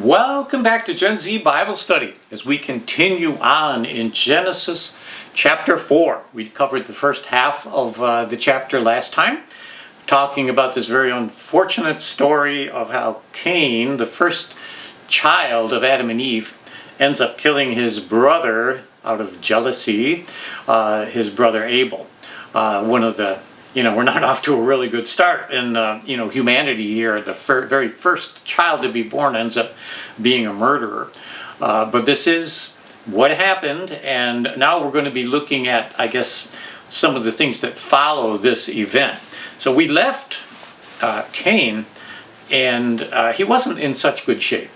Welcome back to Gen Z Bible Study as we continue on in Genesis chapter 4. We covered the first half of the chapter last time, talking about this very unfortunate story of how Cain, the first child of Adam and Eve, ends up killing his brother out of jealousy, his brother Abel. We're not off to a really good start in humanity here. The very first child to be born ends up being a murderer. But this is what happened, and now we're going to be looking at, I guess, some of the things that follow this event. So we left Cain, and he wasn't in such good shape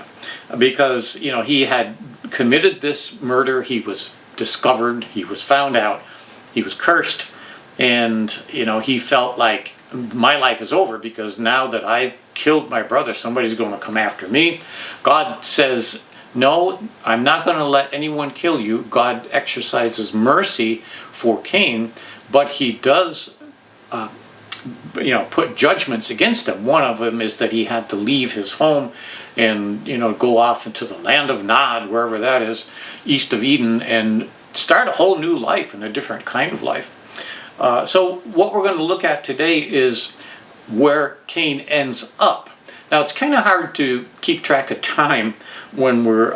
because, he had committed this murder. He was discovered, he was found out, he was cursed. And, he felt like my life is over because now that I killed my brother, somebody's going to come after me. God says, no, I'm not going to let anyone kill you. God exercises mercy for Cain, but he does, put judgments against him. One of them is that he had to leave his home and, go off into the land of Nod, wherever that is, east of Eden, and start a whole new life and a different kind of life. So what we're going to look at today is where Cain ends up. Now it's kind of hard to keep track of time when we're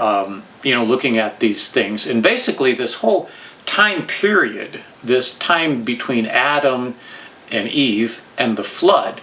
looking at these things. And basically this whole time period, this time between Adam and Eve and the flood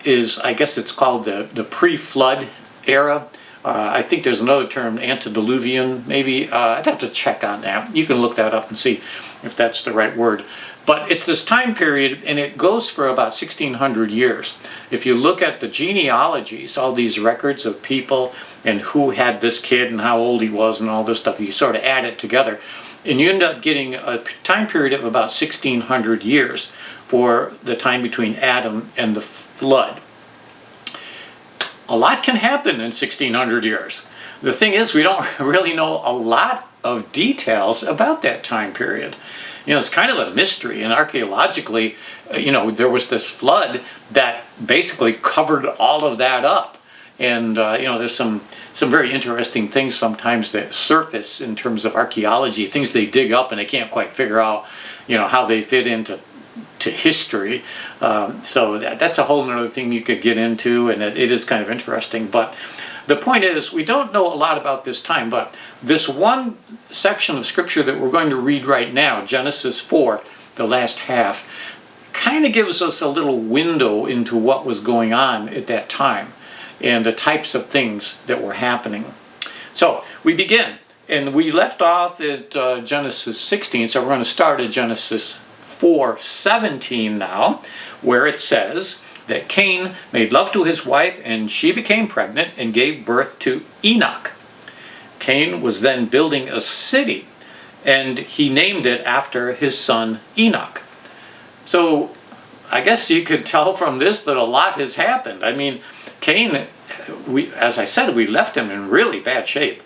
is, I guess it's called the pre-flood era. I think there's another term, antediluvian, maybe. I'd have to check on that. You can look that up and see if that's the right word. But it's this time period, and it goes for about 1,600 years. If you look at the genealogies, all these records of people and who had this kid and how old he was and all this stuff, you sort of add it together, and you end up getting a time period of about 1,600 years for the time between Adam and the flood. A lot can happen in 1,600 years. The thing is, we don't really know a lot of details about that time period. It's kind of a mystery, and archaeologically, there was this flood that basically covered all of that up. And, there's some very interesting things sometimes that surface in terms of archaeology, things they dig up and they can't quite figure out, how they fit into history. So that's a whole other thing you could get into, and it is kind of interesting. But the point is, we don't know a lot about this time, but this one section of scripture that we're going to read right now, Genesis 4, the last half, kind of gives us a little window into what was going on at that time and the types of things that were happening. So we begin, and we left off at Genesis 16, so we're going to start at Genesis 4:17 now, where it says that Cain made love to his wife, and she became pregnant and gave birth to Enoch. Cain was then building a city, and he named it after his son Enoch. So I guess you could tell from this that a lot has happened. I mean, Cain, as I said, we left him in really bad shape.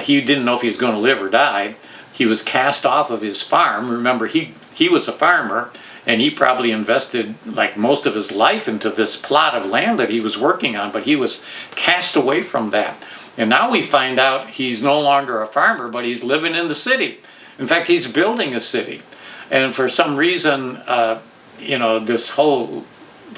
He didn't know if he was going to live or die. He was cast off of his farm. Remember, he was a farmer, and he probably invested like most of his life into this plot of land that he was working on, but he was cast away from that. And now we find out he's no longer a farmer, but he's living in the city. In fact, he's building a city. And for some reason, this whole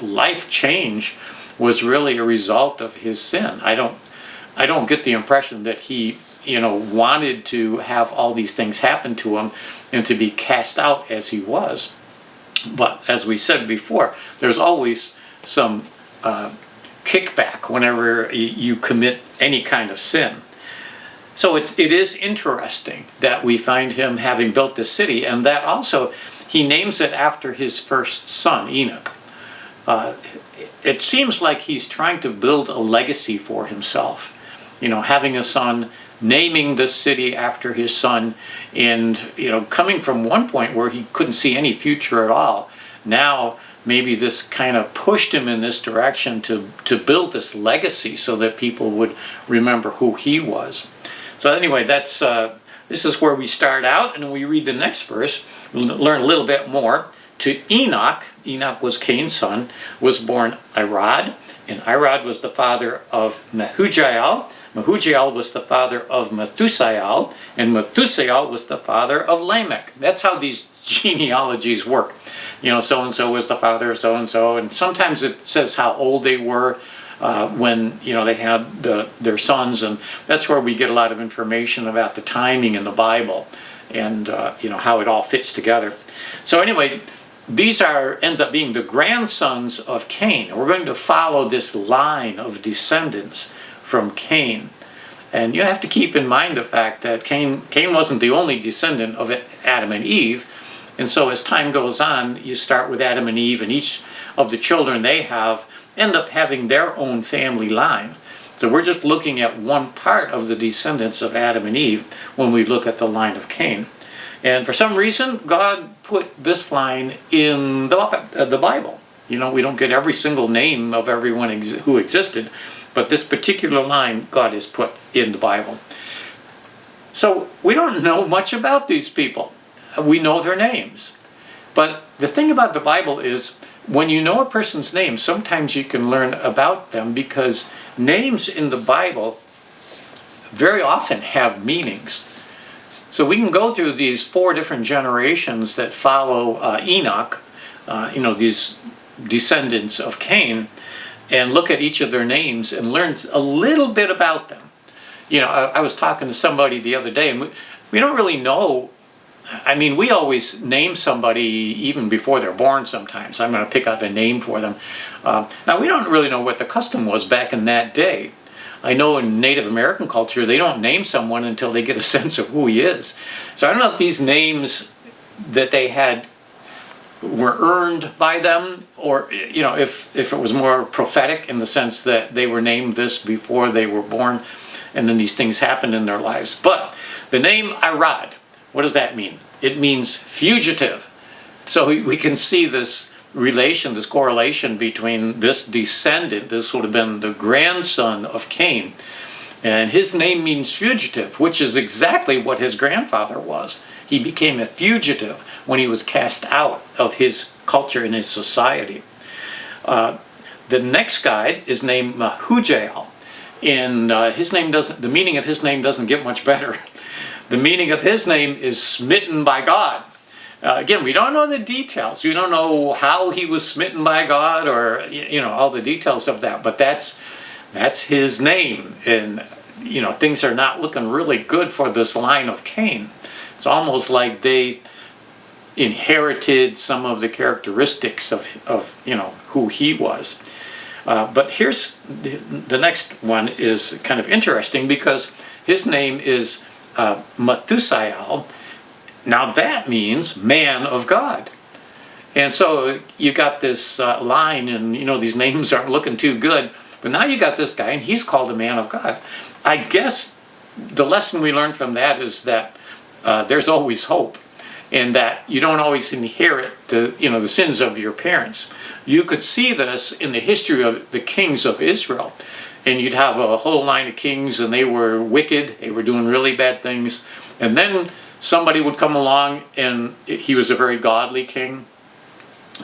life change was really a result of his sin. I don't get the impression that he wanted to have all these things happen to him and to be cast out as he was. But as we said before, there's always some kickback whenever you commit any kind of sin. So it is interesting that we find him having built this city, and that also he names it after his first son, Enoch. It seems like he's trying to build a legacy for himself. Having a son, naming the city after his son, and coming from one point where he couldn't see any future at all, now maybe this kind of pushed him in this direction to build this legacy so that people would remember who he was. So anyway, this is where we start out, and we read the next verse. We'll learn a little bit more. To Enoch was Cain's son, was born Irad, And Irad was the father of Mehujael. Mehujael was the father of Methusael, and Methusael was the father of Lamech. That's how these genealogies work. You know, so-and-so was the father of so-and-so, and sometimes it says how old they were when, you know, they had their sons, and that's where we get a lot of information about the timing in the Bible and, you know, how it all fits together. So anyway, these ends up being the grandsons of Cain. We're going to follow this line of descendants from Cain. And you have to keep in mind the fact that Cain wasn't the only descendant of Adam and Eve. And so as time goes on, you start with Adam and Eve, and each of the children they have end up having their own family line. So we're just looking at one part of the descendants of Adam and Eve when we look at the line of Cain. And for some reason, God put this line in the Bible. You know, we don't get every single name of everyone who existed, but this particular line God has put in the Bible. So we don't know much about these people. We know their names. But the thing about the Bible is, when you know a person's name, sometimes you can learn about them, because names in the Bible very often have meanings. So we can go through these 4 different generations that follow Enoch, you know, these descendants of Cain, and look at each of their names and learn a little bit about them. You know, I was talking to somebody the other day, and we don't really know. I mean, we always name somebody even before they're born sometimes. I'm going to pick out a name for them. Now, we don't really know what the custom was back in that day. I know in Native American culture, they don't name someone until they get a sense of who he is. So I don't know if these names that they had were earned by them, or, you know, if it was more prophetic in the sense that they were named this before they were born, and then these things happened in their lives. But the name Irad, what does that mean? It means fugitive. So we can see this relation, this correlation between this descendant, this would have been the grandson of Cain, and his name means fugitive, which is exactly what his grandfather was. He became a fugitive when he was cast out of his culture and his society. The next guy is named Mehujael, and the meaning of his name doesn't get much better. The meaning of his name is smitten by God. Again, we don't know the details. We don't know how he was smitten by God, or, you know, all the details of that. But that's his name, and, you know, things are not looking really good for this line of Cain. It's almost like they inherited some of the characteristics of you know, who he was. But here's the next one is kind of interesting, because his name is Methusael. Now that means man of God. And so you got this line, and, you know, these names aren't looking too good, but now you got this guy, and he's called a man of God. I guess the lesson we learn from that is that there's always hope, and that you don't always inherit the sins of your parents. You could see this in the history of the kings of Israel, and you'd have a whole line of kings, and they were wicked, they were doing really bad things, and then somebody would come along, and he was a very godly king,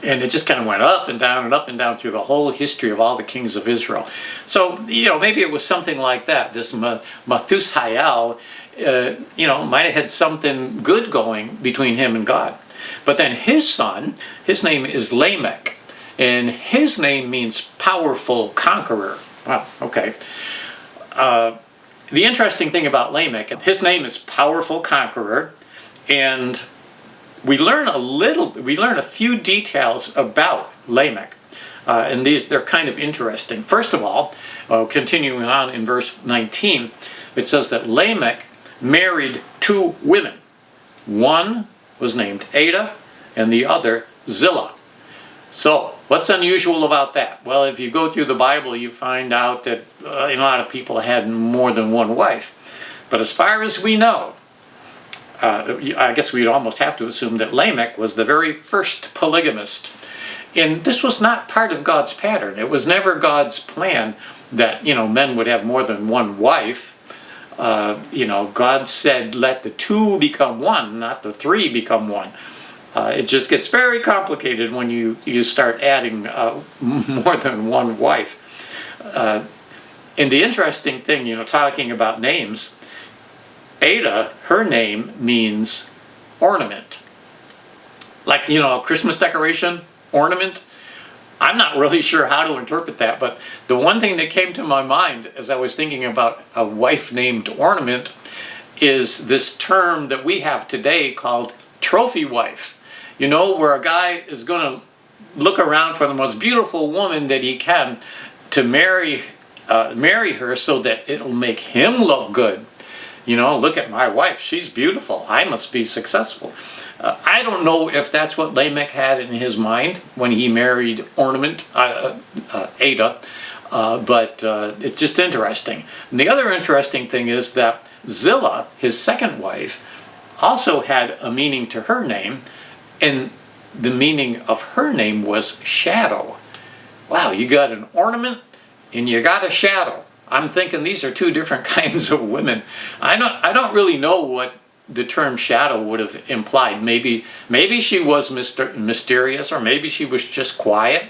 and it just kind of went up and down and up and down through the whole history of all the kings of Israel. So, you know, maybe it was something like that. This Methusael, you know, might have had something good going between him and God. But then his son, his name is Lamech, and his name means powerful conqueror. Wow, okay. The interesting thing about Lamech, his name is powerful conqueror, and we learn a few details about Lamech, and they're kind of interesting. First of all, continuing on in verse 19, it says that Lamech married 2 women. One was named Ada, and the other Zillah. So, what's unusual about that? Well, if you go through the Bible, you find out that a lot of people had more than one wife. But as far as we know, I guess we'd almost have to assume that Lamech was the very first polygamist. And this was not part of God's pattern. It was never God's plan that, you know, men would have more than one wife. You know, God said, let the 2 become one, not the 3 become one. It just gets very complicated when you start adding more than one wife. And the interesting thing, talking about names, Ada, her name means ornament. Like, a Christmas decoration, ornament. I'm not really sure how to interpret that, but the one thing that came to my mind as I was thinking about a wife named Ornament is this term that we have today called trophy wife. Where a guy is going to look around for the most beautiful woman that he can to marry her so that it'll make him look good. Look at my wife, she's beautiful, I must be successful. I don't know if that's what Lamech had in his mind when he married Ada, but it's just interesting. And the other interesting thing is that Zillah, his second wife, also had a meaning to her name, and the meaning of her name was shadow. Wow, you got an ornament and you got a shadow. I'm thinking these are two different kinds of women. I don't really know what the term shadow would have implied. Maybe she was mysterious, or maybe she was just quiet,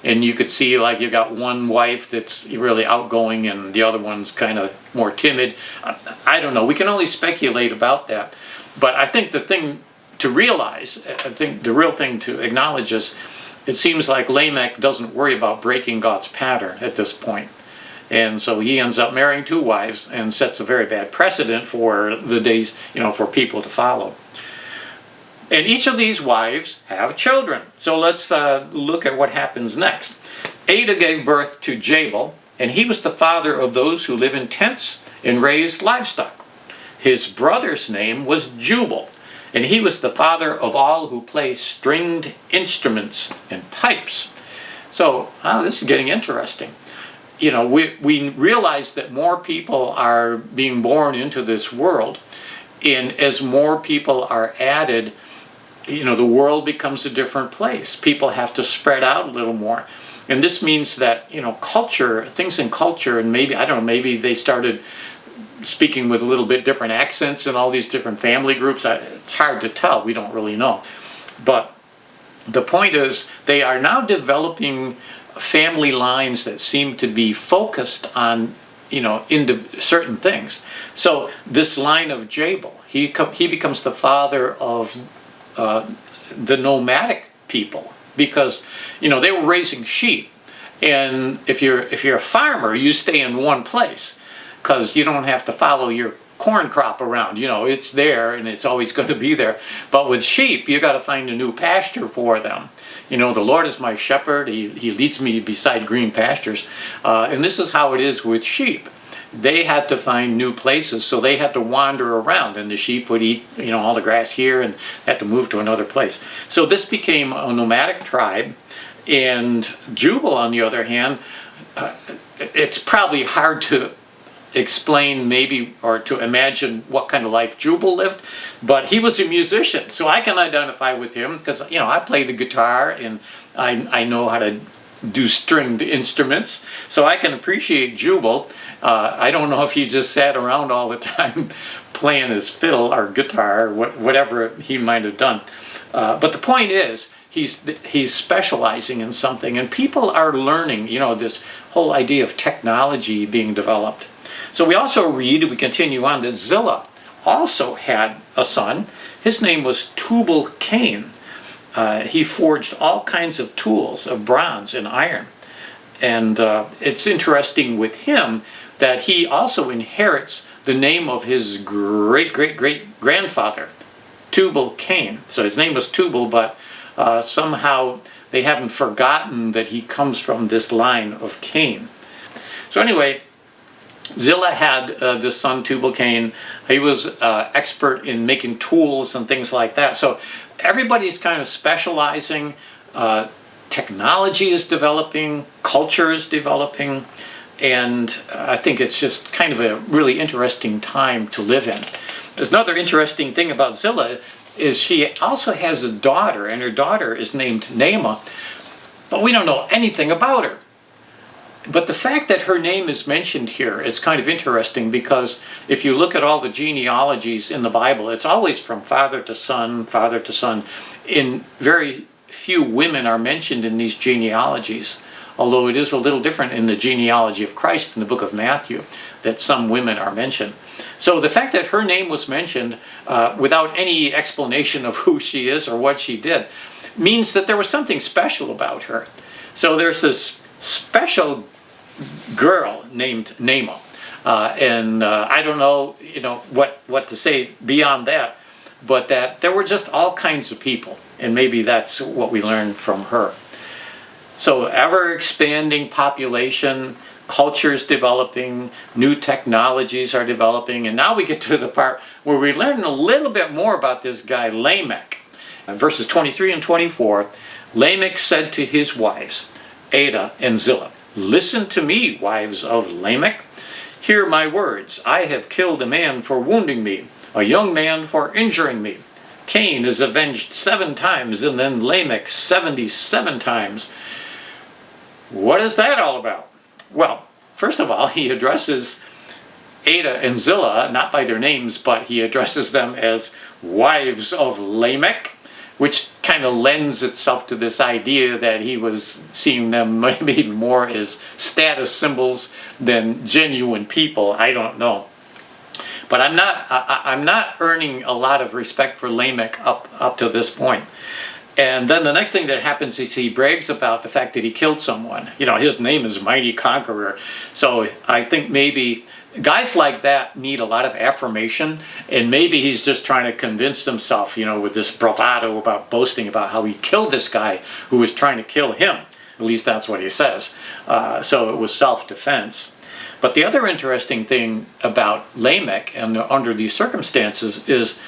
and you could see like you got one wife that's really outgoing and the other one's kind of more timid. I don't know. We can only speculate about that. But I think the thing to realize, I think the real thing to acknowledge is it seems like Lamech doesn't worry about breaking God's pattern at this point. And so he ends up marrying two wives and sets a very bad precedent for the days, for people to follow. And each of these wives have children. So let's look at what happens next. Ada gave birth to Jabal, and he was the father of those who live in tents and raise livestock. His brother's name was Jubal, and he was the father of all who play stringed instruments and pipes. So, this is getting interesting. We realize that more people are being born into this world, and as more people are added, the world becomes a different place. People have to spread out a little more. And this means that, culture, things in culture, and maybe they started speaking with a little bit different accents in all these different family groups. It's hard to tell. We don't really know. But the point is, they are now developing family lines that seem to be focused on, into certain things. So this line of Jabal, he becomes the father of the nomadic people, because they were raising sheep, and if you're a farmer, you stay in one place because you don't have to follow your corn crop around. It's there and it's always going to be there. But with sheep, you got to find a new pasture for them. The Lord is my shepherd. He leads me beside green pastures. And this is how it is with sheep. They had to find new places, so they had to wander around, and the sheep would eat, all the grass here and had to move to another place. So this became a nomadic tribe. And Jubal, on the other hand, it's probably hard to explain maybe, or to imagine what kind of life Jubal lived, but he was a musician, so I can identify with him because I play the guitar and I know how to do stringed instruments, so I can appreciate Jubal. I don't know if he just sat around all the time playing his fiddle or guitar or whatever he might have done, but the point is, he's specializing in something, and people are learning, this whole idea of technology being developed. So we continue on, that Zillah also had a son. His name was Tubal-Cain. He forged all kinds of tools of bronze and iron. And it's interesting with him that he also inherits the name of his great-great-great-grandfather, Tubal-Cain. So his name was Tubal, but somehow they haven't forgotten that he comes from this line of Cain. So anyway, Zillah had this son Tubal-Cain. He was expert in making tools and things like that. So everybody's kind of specializing. Technology is developing, culture is developing, and I think it's just kind of a really interesting time to live in. There's another interesting thing about Zillah is she also has a daughter, and her daughter is named Naamah, but we don't know anything about her. But the fact that her name is mentioned here is kind of interesting, because if you look at all the genealogies in the Bible, it's always from father to son, father to son. In very few women are mentioned in these genealogies. although it is a little different in the genealogy of Christ in the book of Matthew, that some women are mentioned. So the fact that her name was mentioned without any explanation of who she is or what she did means that there was something special about her. So there's this special girl named Naamah. And I don't know, what to say beyond that, but that there were just all kinds of people, and maybe that's what we learned from her. So ever-expanding population, cultures developing, new technologies are developing, and now we get to the part where we learn a little bit more about this guy Lamech. In verses 23 and 24, Lamech said to his wives, Adah and Zillah, "Listen to me, wives of Lamech. Hear my words. I have killed a man for wounding me, a young man for injuring me. Cain is avenged 7 times, and then Lamech 77 times. What is that all about? Well, first of all, he addresses Adah and Zillah, not by their names, but he addresses them as wives of Lamech, which kind of lends itself to this idea that he was seeing them maybe more as status symbols than genuine people. I don't know. But I'm not earning a lot of respect for Lamech up to this point. And then the next thing that happens is he brags about the fact that he killed someone. His name is Mighty Conqueror. So I think maybe guys like that need a lot of affirmation, and maybe he's just trying to convince himself, with this bravado about boasting about how he killed this guy who was trying to kill him. At least that's what he says. So it was self-defense. But the other interesting thing about Lamech and under these circumstances is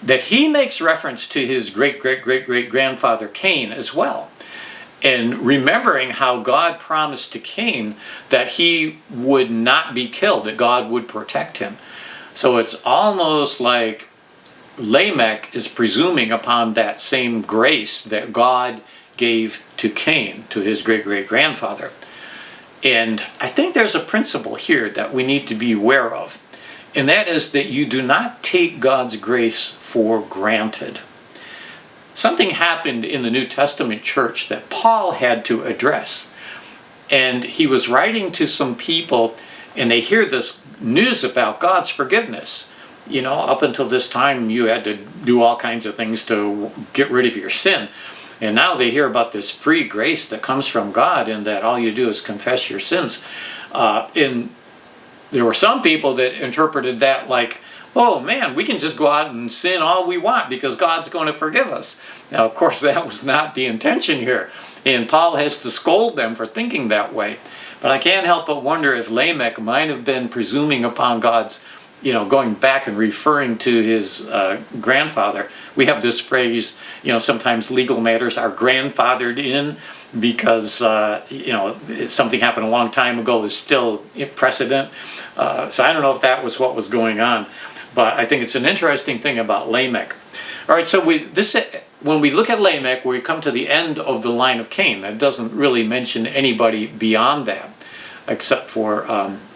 that he makes reference to his great-great-great-great-grandfather Cain as well. And remembering how God promised to Cain that he would not be killed, that God would protect him. So it's almost like Lamech is presuming upon that same grace that God gave to Cain, to his great-great-grandfather. And I think there's a principle here that we need to be aware of, and that is that you do not take God's grace for granted. Something happened in the New Testament church that Paul had to address. And he was writing to some people, and they hear this news about God's forgiveness. Up until this time, you had to do all kinds of things to get rid of your sin. And now they hear about this free grace that comes from God, and that all you do is confess your sins. And there were some people that interpreted that like, oh man, we can just go out and sin all we want because God's going to forgive us. Now, of course, that was not the intention here. And Paul has to scold them for thinking that way. But I can't help but wonder if Lamech might have been presuming upon God's, going back and referring to his grandfather. We have this phrase, sometimes legal matters are grandfathered in because, something happened a long time ago is still precedent. So I don't know if that was what was going on. But I think it's an interesting thing about Lamech. All right, so when we look at Lamech, we come to the end of the line of Cain. That doesn't really mention anybody beyond that, except for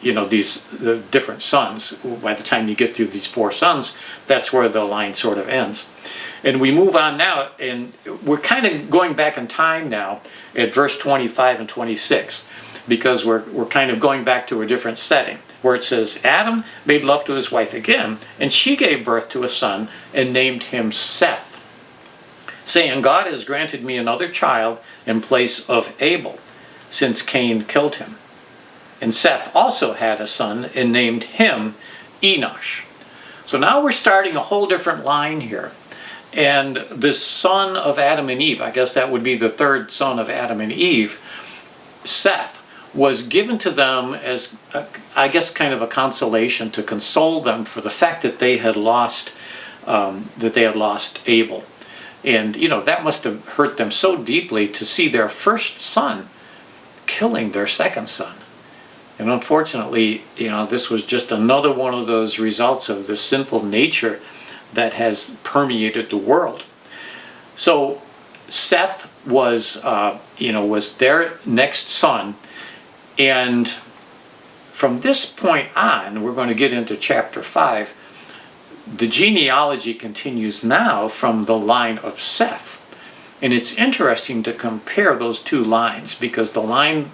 the different sons. By the time you get through these 4 sons, that's where the line sort of ends. And we move on now, and we're kind of going back in time now at verse 25 and 26, because we're kind of going back to a different setting, where it says, Adam made love to his wife again, and she gave birth to a son and named him Seth, saying, God has granted me another child in place of Abel, since Cain killed him. And Seth also had a son and named him Enosh. So now we're starting a whole different line here. And this son of Adam and Eve, I guess that would be the 3rd son of Adam and Eve, Seth, was given to them as, I guess, kind of a consolation to console them for the fact that they had lost Abel. And, that must have hurt them so deeply to see their first son killing their second son. And unfortunately, this was just another one of those results of the sinful nature that has permeated the world. So Seth was their next son. And from this point on, we're going to get into chapter 5, the genealogy continues now from the line of Seth. And it's interesting to compare those two lines, because the line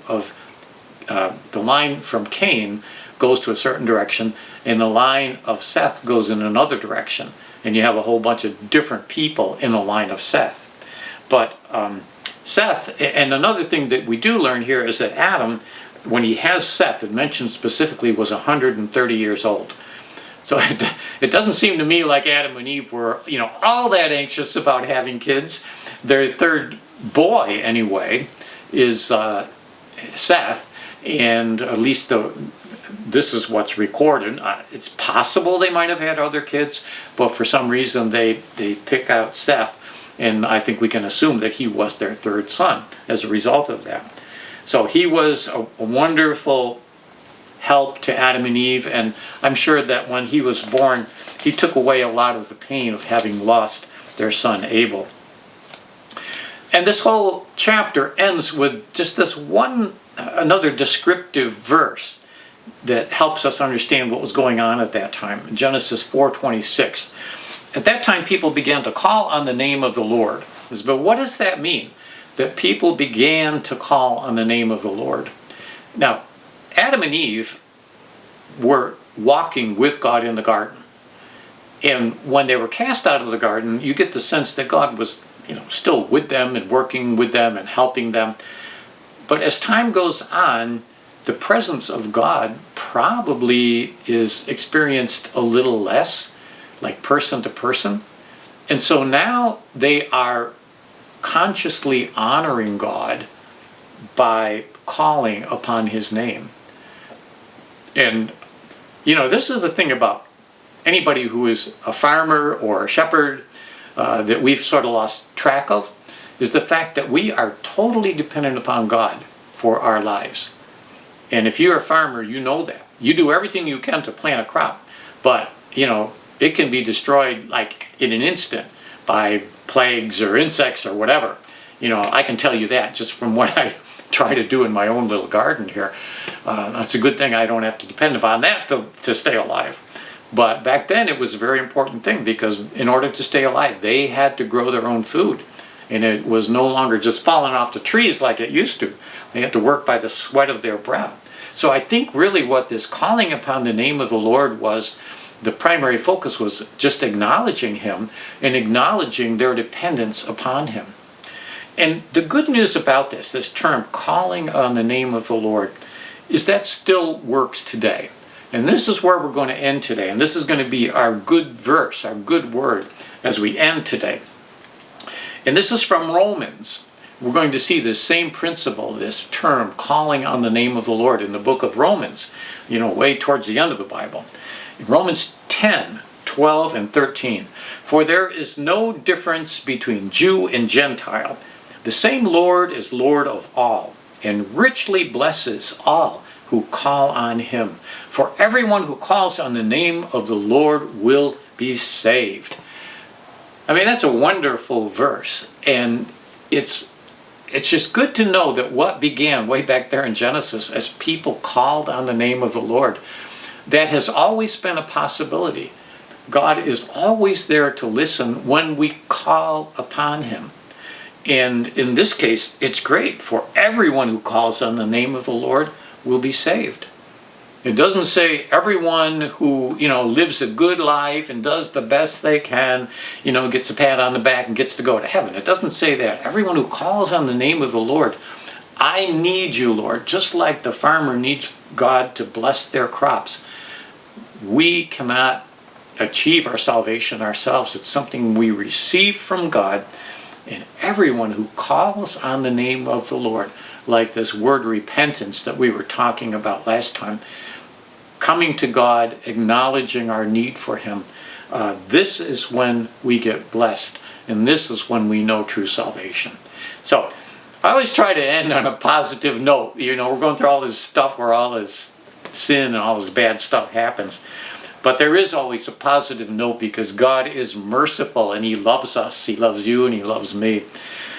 from Cain goes to a certain direction, and the line of Seth goes in another direction. And you have a whole bunch of different people in the line of Seth. But Seth, and another thing that we do learn here is that Adam, when he has Seth, it mentions specifically, was 130 years old. So it doesn't seem to me like Adam and Eve were, all that anxious about having kids. Their third boy, anyway, is Seth, and at least this is what's recorded. It's possible they might have had other kids, but for some reason they pick out Seth, and I think we can assume that he was their third son as a result of that. So he was a wonderful help to Adam and Eve, and I'm sure that when he was born, he took away a lot of the pain of having lost their son Abel. And this whole chapter ends with just this another descriptive verse that helps us understand what was going on at that time. Genesis 4:26. At that time, people began to call on the name of the Lord. But what does that mean? That people began to call on the name of the Lord. Now, Adam and Eve were walking with God in the garden. And when they were cast out of the garden, you get the sense that God was, still with them and working with them and helping them. But as time goes on, the presence of God probably is experienced a little less, like person to person. And so now they are consciously honoring God by calling upon his name. And, this is the thing about anybody who is a farmer or a shepherd that we've sort of lost track of, is the fact that we are totally dependent upon God for our lives. And if you're a farmer, you know that. You do everything you can to plant a crop, but, it can be destroyed like in an instant by plagues or insects or whatever. I can tell you that just from what I try to do in my own little garden here. It's a good thing I don't have to depend upon that to stay alive. But back then it was a very important thing, because in order to stay alive, they had to grow their own food. And it was no longer just falling off the trees like it used to. They had to work by the sweat of their brow. So I think really what this calling upon the name of the Lord was, the primary focus was just acknowledging him and acknowledging their dependence upon him. And the good news about this term, calling on the name of the Lord, is that still works today. And this is where we're going to end today. And this is going to be our good verse, our good word, as we end today. And this is from Romans. We're going to see the same principle, this term, calling on the name of the Lord, in the book of Romans, way towards the end of the Bible. Romans 10:12 and 13. For there is no difference between Jew and Gentile. The same Lord is Lord of all, and richly blesses all who call on him. For everyone who calls on the name of the Lord will be saved. I mean, that's a wonderful verse. And it's just good to know that what began way back there in Genesis as people called on the name of the Lord, that has always been a possibility. God is always there to listen when we call upon him. And in this case, it's great, for everyone who calls on the name of the Lord will be saved. It doesn't say everyone who, lives a good life and does the best they can, gets a pat on the back and gets to go to heaven. It doesn't say that. Everyone who calls on the name of the Lord, I need you, Lord, just like the farmer needs God to bless their crops. We cannot achieve our salvation ourselves. It's something we receive from God. And everyone who calls on the name of the Lord, like this word repentance that we were talking about last time, coming to God, acknowledging our need for him, this is when we get blessed. And this is when we know true salvation. So I always try to end on a positive note. We're going through all this stuff where all this sin and all this bad stuff happens. But there is always a positive note, because God is merciful and he loves us. He loves you and he loves me.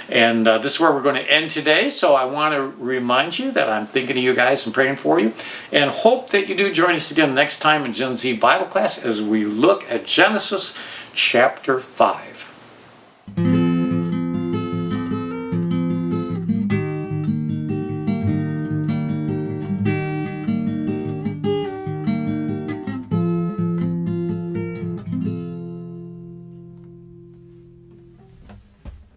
And this is where we're going to end today. So I want to remind you that I'm thinking of you guys and praying for you. And hope that you do join us again next time in Gen Z Bible class as we look at Genesis chapter 5.